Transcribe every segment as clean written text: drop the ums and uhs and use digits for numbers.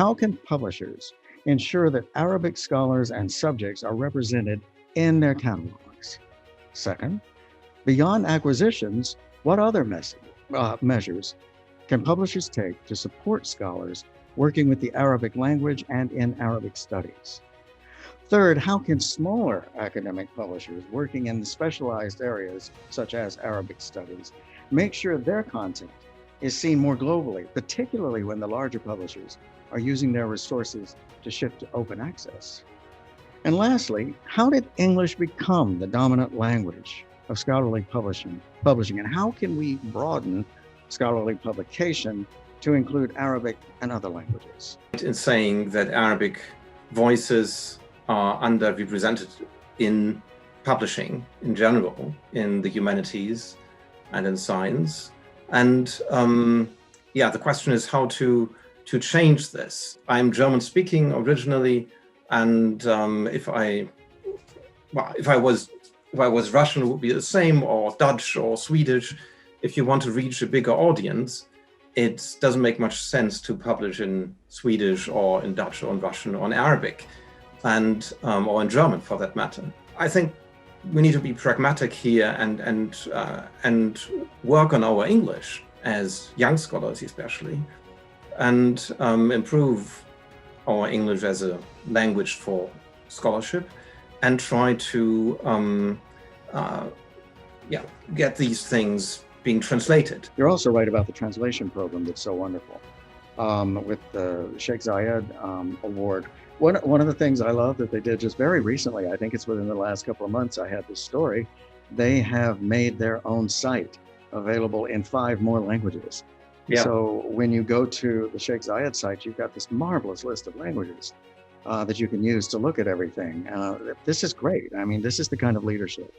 how can publishers ensure that Arabic scholars and subjects are represented in their catalogs? Second, beyond acquisitions, what other measures can publishers take to support scholars working with the Arabic language and in Arabic studies? Third, how can smaller academic publishers working in specialized areas, such as Arabic studies, make sure their content is seen more globally, particularly when the larger publishers are using their resources to shift to open access? And lastly, how did English become the dominant language of scholarly publishing, and how can we broaden scholarly publication to include Arabic and other languages? In saying that Arabic voices are underrepresented in publishing in general, in the humanities and in science. And the question is how to change this. I'm German speaking originally, and if I was Russian, it would be the same, or Dutch or Swedish. If you want to reach a bigger audience, it doesn't make much sense to publish in Swedish or in Dutch or in Russian or in Arabic, and or in German for that matter. I think we need to be pragmatic here and work on our English as young scholars especially, and improve our English as a language for scholarship, and try to get these things being translated. You're also right about the translation program that's so wonderful. With the Sheikh Zayed award. One of the things I love that they did just very recently, I think it's within the last couple of months, I had this story, they have made their own site available in 5 more languages. Yeah. So when you go to the Sheikh Zayed site, you've got this marvelous list of languages that you can use to look at everything. This is great. I mean, this is the kind of leadership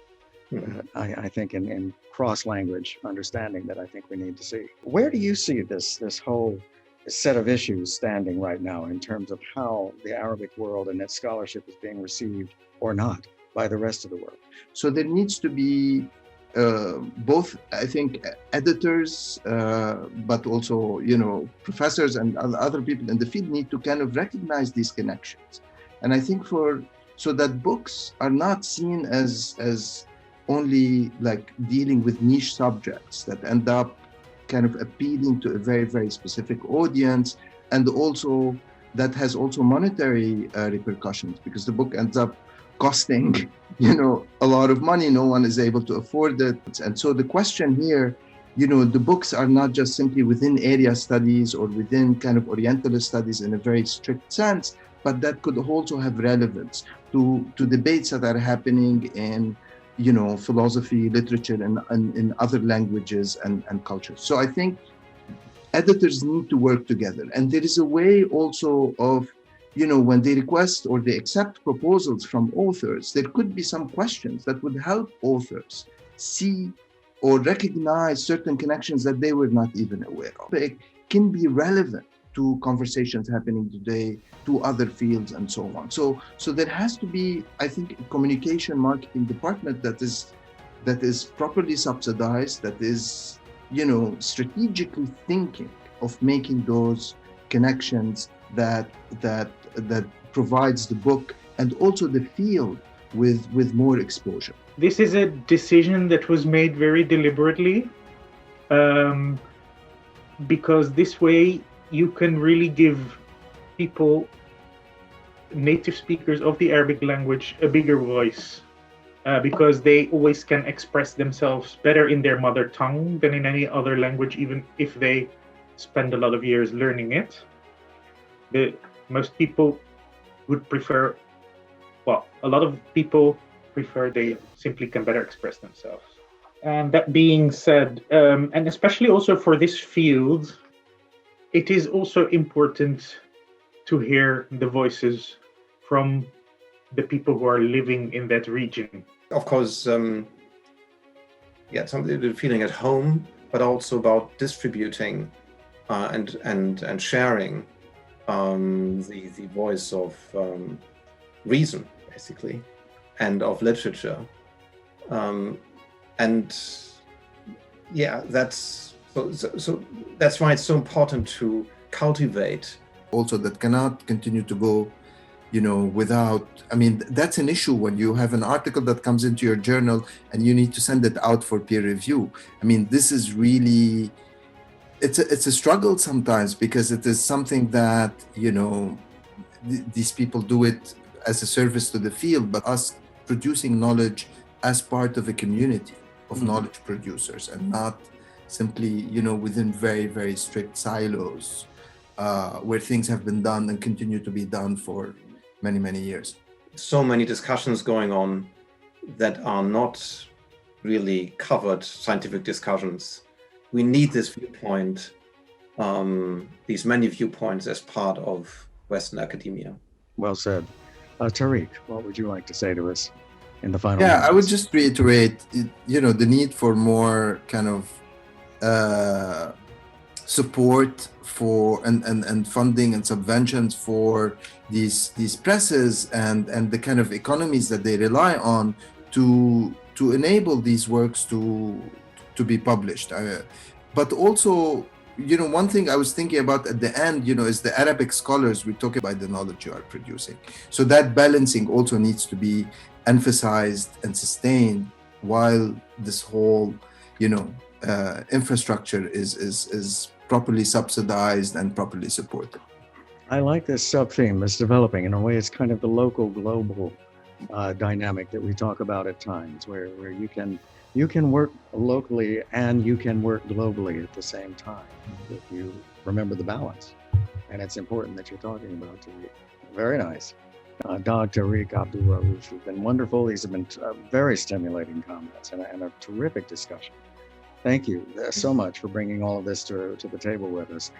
I think in cross-language understanding that I think we need to see. Where do you see this whole set of issues standing right now in terms of how the Arabic world and its scholarship is being received or not by the rest of the world? So there needs to be both, I think, editors, but also, professors and other people in the field need to kind of recognize these connections. And I think so that books are not seen as only like dealing with niche subjects that end up kind of appealing to a very, very specific audience, and also that has also monetary repercussions, because the book ends up costing, a lot of money. No one is able to afford it. And so the question here, the books are not just simply within area studies or within kind of Orientalist studies in a very strict sense, but that could also have relevance to debates that are happening in philosophy, literature, and in other languages and cultures. So I think editors need to work together. And there is a way also of, when they request or they accept proposals from authors, there could be some questions that would help authors see or recognize certain connections that they were not even aware of. It can be relevant to conversations happening today, to other fields, and so on. So there has to be, I think, a communication marketing department that is properly subsidized, that is, strategically thinking of making those connections that provides the book and also the field with more exposure. This is a decision that was made very deliberately, because this way you can really give people, native speakers of the Arabic language, a bigger voice, because they always can express themselves better in their mother tongue than in any other language, even if they spend a lot of years learning it. Most people would prefer, a lot of people prefer they simply can better express themselves. And that being said, and especially also for this field, it is also important to hear the voices from the people who are living in that region. Of course, something to do feeling at home, but also about distributing and sharing the voice of reason, basically, and of literature. So that's why it's so important to cultivate also that cannot continue to go, without, that's an issue when you have an article that comes into your journal and you need to send it out for peer review. This is really, it's a struggle sometimes, because it is something that, these people do it as a service to the field, but us producing knowledge as part of a community of knowledge producers, and not simply, within very, very strict silos where things have been done and continue to be done for many, many years. So many discussions going on that are not really covered scientific discussions. We need this viewpoint, these many viewpoints as part of Western academia. Well said. Tariq, what would you like to say to us in the final minutes? I would just reiterate, the need for more kind of support for and funding and subventions for these presses and the kind of economies that they rely on to enable these works to be published. But also, one thing I was thinking about at the end, is the Arabic scholars. We talk about the knowledge you are producing. So that balancing also needs to be emphasized and sustained, while this whole, infrastructure is properly subsidized and properly supported. I like this sub-theme that's developing. In a way, it's kind of the local global dynamic that we talk about at times, where you can work locally and you can work globally at the same time if you remember the balance. And it's important that you're talking about it. Very nice. Dr. Tariq Abdul Rauf has been wonderful. These have been very stimulating comments and a terrific discussion. Thank you so much for bringing all of this to the table with us.